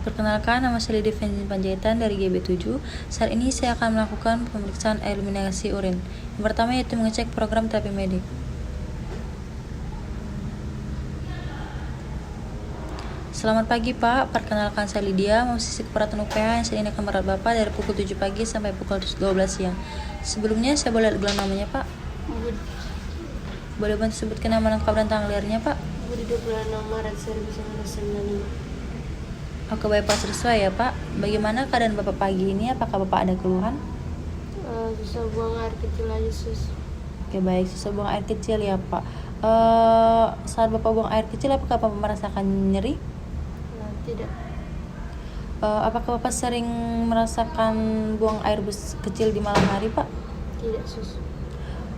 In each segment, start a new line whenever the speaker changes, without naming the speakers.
Perkenalkan, nama saya Lidi Panjaitan dari GB7. Saat ini saya akan melakukan pemeriksaan eliminasi urin. Yang pertama yaitu mengecek program terapi medik. Selamat pagi Pak, perkenalkan saya Lydia, mahasiswa keperawatan UPH yang saat ini akan merawat Bapak dari pukul 7 pagi sampai pukul 12 siang. Sebelumnya saya boleh gelar namanya Pak? Boleh bantu sebutkan nama lengkap dan tanggal lahirnya Pak?
Budi 26 Maret 1995.
Oke baik Pak, sesuai ya Pak. Bagaimana keadaan Bapak pagi ini? Apakah Bapak ada keluhan?
Susah buang air kecil aja sus.
Oke baik, susah buang air kecil ya Pak. Saat Bapak buang air kecil apakah Bapak merasakan nyeri?
Tidak.
Apakah Bapak sering merasakan buang air kecil di malam hari Pak?
Tidak sus.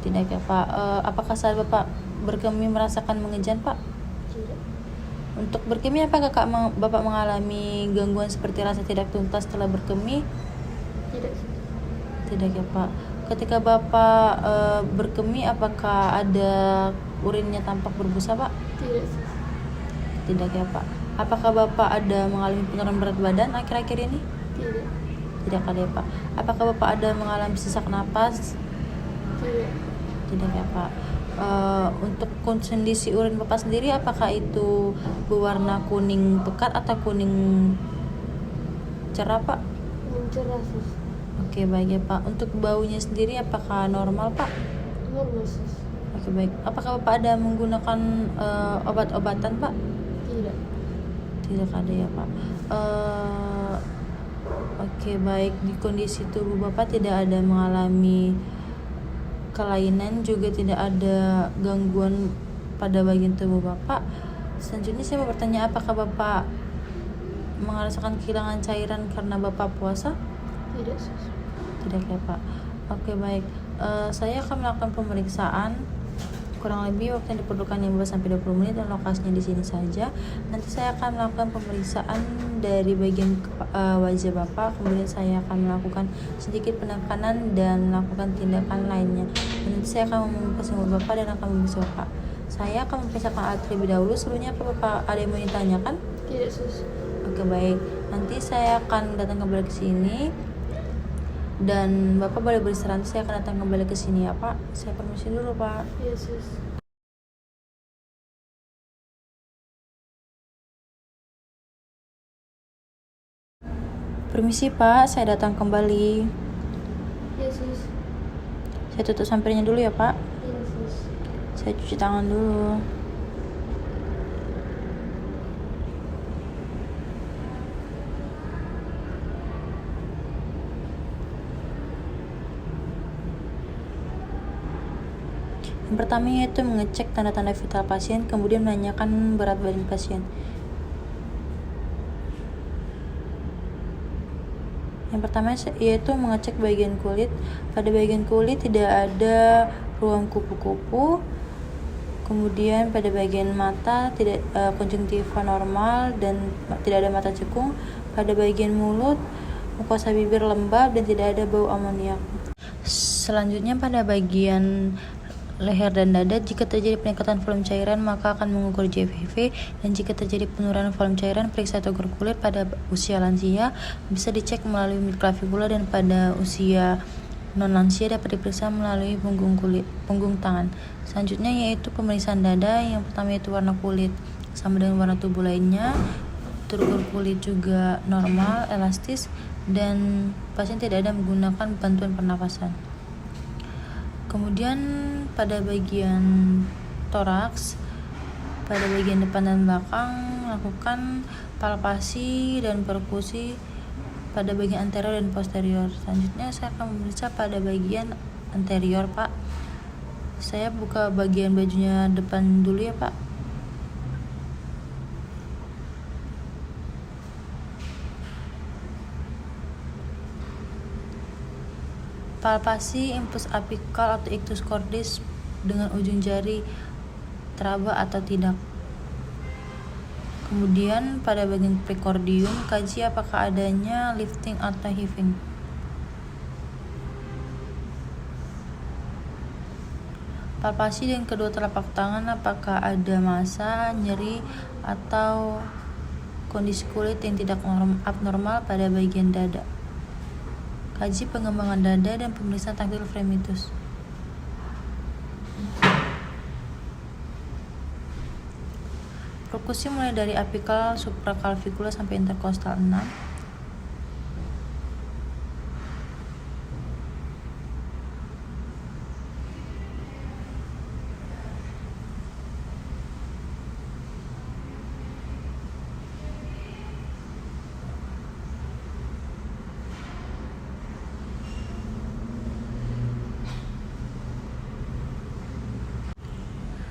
Tidak ya Pak. Apakah saat Bapak berkemih merasakan mengejan Pak?
Tidak.
Untuk berkemih apakah Bapak mengalami gangguan seperti rasa tidak tuntas setelah berkemih?
Tidak sus.
Tidak ya Pak. Ketika Bapak berkemih apakah ada urinnya tampak berbusa Pak?
Tidak sus.
Tidak ya Pak. Apakah Bapak ada mengalami penurunan berat badan akhir-akhir ini?
Tidak.
Tidak ada ya Pak. Apakah Bapak ada mengalami sesak napas?
Tidak.
Tidak ya Pak. Untuk kondisi urin Bapak sendiri apakah itu berwarna kuning pekat atau kuning cerah Pak?
Mencerah sus.
Oke baik ya Pak. Untuk baunya sendiri apakah normal Pak?
Normal sus.
Oke baik. Apakah Bapak ada menggunakan obat-obatan Pak?
Tidak.
Tidak ada ya Pak. Oke baik. Di kondisi tubuh Bapak tidak ada mengalami kelainan, juga tidak ada gangguan pada bagian tubuh Bapak. Selanjutnya saya mau bertanya, apakah Bapak merasakan kehilangan cairan karena Bapak puasa?
Tidak sus.
Tidak ya Pak. Oke baik. Saya akan melakukan pemeriksaan kurang lebih waktu yang diperlukan 15 sampai 20 menit dan lokasinya di sini saja. Nanti saya akan melakukan pemeriksaan dari bagian wajah Bapak, kemudian saya akan melakukan sedikit penekanan dan melakukan tindakan lainnya. Dan nanti saya akan membuka sumur Bapak dan akan memeriksa Bapak. Saya akan memeriksakan alat terlebih dahulu. Sebelumnya apa Bapak ada yang mau ditanyakan?
Tidak sus.
Oke baik. Nanti saya akan datang kembali ke sini dan Bapak boleh beristirahat. Saya akan datang kembali ke sini ya Pak. Saya permisi dulu Pak.
Iya sus.
Permisi Pak, saya datang kembali.
Iya sus.
Saya tutup sampirnya dulu ya Pak.
Iya sus.
Saya cuci tangan dulu. Yang pertama yaitu mengecek tanda-tanda vital pasien, kemudian menanyakan berat badan pasien. Yang pertama yaitu mengecek bagian kulit. Pada bagian kulit tidak ada ruang kupu-kupu. Kemudian pada bagian mata tidak konjungtiva normal dan tidak ada mata cekung. Pada bagian mulut, mukosa bibir lembab dan tidak ada bau amoniak. Selanjutnya pada bagian leher dan dada, jika terjadi peningkatan volume cairan maka akan mengukur JVV, dan jika terjadi penurunan volume cairan periksa tugur kulit. Pada usia lansia bisa dicek melalui mid clavicula, dan pada usia non lansia dapat diperiksa melalui punggung tangan. Selanjutnya yaitu pemeriksaan dada. Yang pertama yaitu warna kulit sama dengan warna tubuh lainnya, tugur kulit juga normal, elastis, dan pasien tidak ada menggunakan bantuan pernapasan. Kemudian pada bagian toraks, pada bagian depan dan belakang lakukan palpasi dan perkusi pada bagian anterior dan posterior. Selanjutnya saya akan memeriksa pada bagian anterior Pak. Saya buka bagian bajunya depan dulu ya Pak. Palpasi impuls apikal atau ictus cordis dengan ujung jari teraba atau tidak. Kemudian pada bagian precordium, kaji apakah adanya lifting atau heaving. Palpasi dengan kedua telapak tangan, apakah ada massa, nyeri, atau kondisi kulit yang tidak abnormal pada bagian dada. Kaji pengembangan dada dan pemeriksaan taktil fremitus. Perkusi mulai dari apikal, supraclavicular sampai interkostal 6.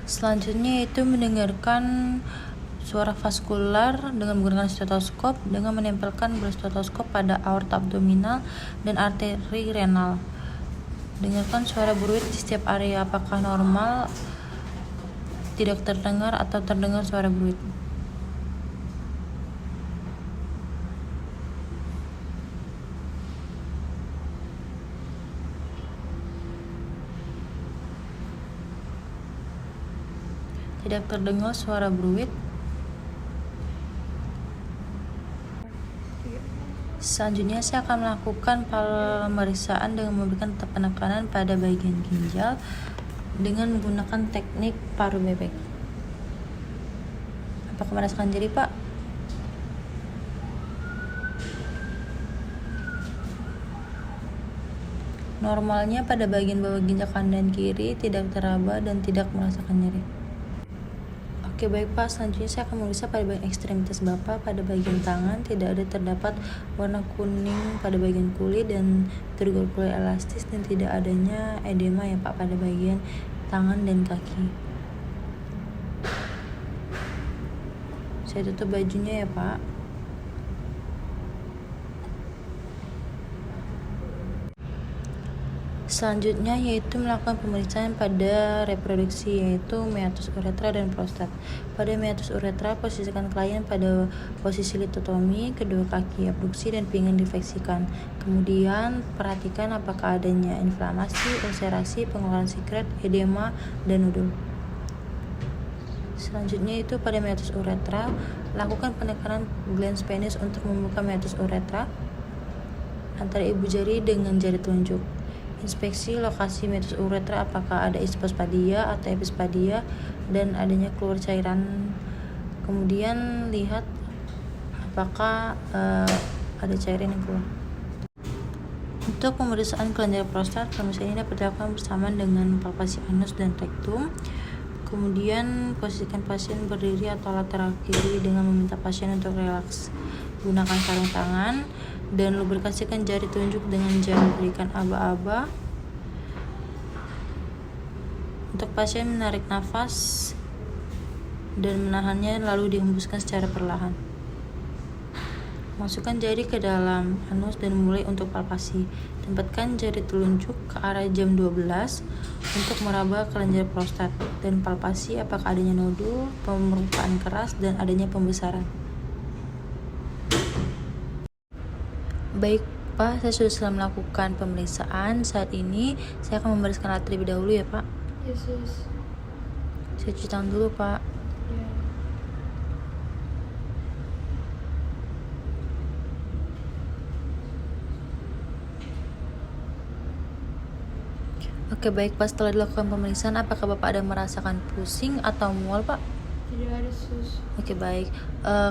Selanjutnya yaitu mendengarkan suara vaskular dengan menggunakan stetoskop dengan menempelkan bola stetoskop pada aorta abdominal dan arteri renal. Dengarkan suara bruit di setiap area, apakah normal, tidak terdengar, atau terdengar suara bruit. Tidak terdengar suara bruit. Selanjutnya saya akan melakukan pemeriksaan dengan memberikan penekanan pada bagian ginjal dengan menggunakan teknik paru bebek. Apakah merasakan nyeri, Pak? Normalnya pada bagian bawah ginjal kanan dan kiri tidak teraba dan tidak merasakan nyeri. Oke, baik Pak, selanjutnya saya akan memeriksa pada bagian ekstremitas Bapak. Pada bagian tangan tidak ada terdapat warna kuning pada bagian kulit dan kulit elastis, dan tidak adanya edema ya Pak pada bagian tangan dan kaki. Saya tutup bajunya ya Pak. Selanjutnya yaitu melakukan pemeriksaan pada reproduksi, yaitu meatus uretra dan prostat. Pada meatus uretra, posisikan klien pada posisi litotomi, kedua kaki abduksi dan pinggang difleksikan. Kemudian perhatikan apakah adanya inflamasi, ulcerasi, pengeluaran sekret, edema, dan nodul. Selanjutnya itu pada meatus uretra, lakukan penekanan glans penis untuk membuka meatus uretra antara ibu jari dengan jari telunjuk. Inspeksi lokasi meatus uretra, apakah ada hipospadia atau epispadia dan adanya keluar cairan. Kemudian lihat apakah ada cairan yang keluar. Untuk pemeriksaan kelenjar prostat, pemeriksaan ini dapat dilakukan bersamaan dengan palpasi anus dan rektum. Kemudian posisikan pasien berdiri atau lateral kiri dengan meminta pasien untuk relaks. Gunakan sarung tangan dan lubrikasikan jari telunjuk dengan gel, berikan aba-aba. Untuk pasien menarik nafas dan menahannya lalu dihembuskan secara perlahan. Masukkan jari ke dalam anus dan mulai untuk palpasi. Tempatkan jari telunjuk ke arah jam 12 untuk meraba kelenjar prostat dan palpasi apakah adanya nodul, permukaan keras, dan adanya pembesaran. Baik Pak, saya sudah selesai melakukan pemeriksaan. Saat ini saya akan membereskan alat terlebih dahulu ya Pak.
Yesus.
Saya cuci tangan dulu Pak.
Ya.
Oke baik Pak, setelah dilakukan pemeriksaan apakah Bapak ada merasakan pusing atau mual Pak?
Tidak ada sus.
Oke baik,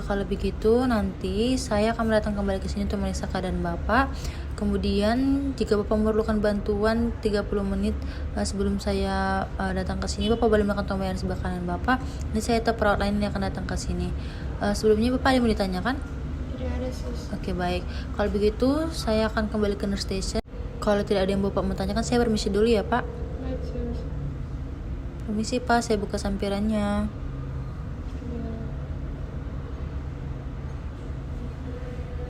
kalau begitu nanti saya akan datang kembali ke sini untuk memeriksa keadaan Bapak. Kemudian jika Bapak memerlukan bantuan 30 menit sebelum saya datang ke sini, Bapak boleh melakukan tombol yang sebelah kanan Bapak. Ini saya atau perawat lain yang akan datang ke sini. Sebelumnya Bapak ada yang mau ditanyakan?
Tidak ada sus.
Oke baik, kalau begitu saya akan kembali ke nurse station. Kalau tidak ada yang Bapak mau tanyakan, saya permisi dulu ya Pak.
Baik sus.
Permisi Pak, saya buka sampirannya.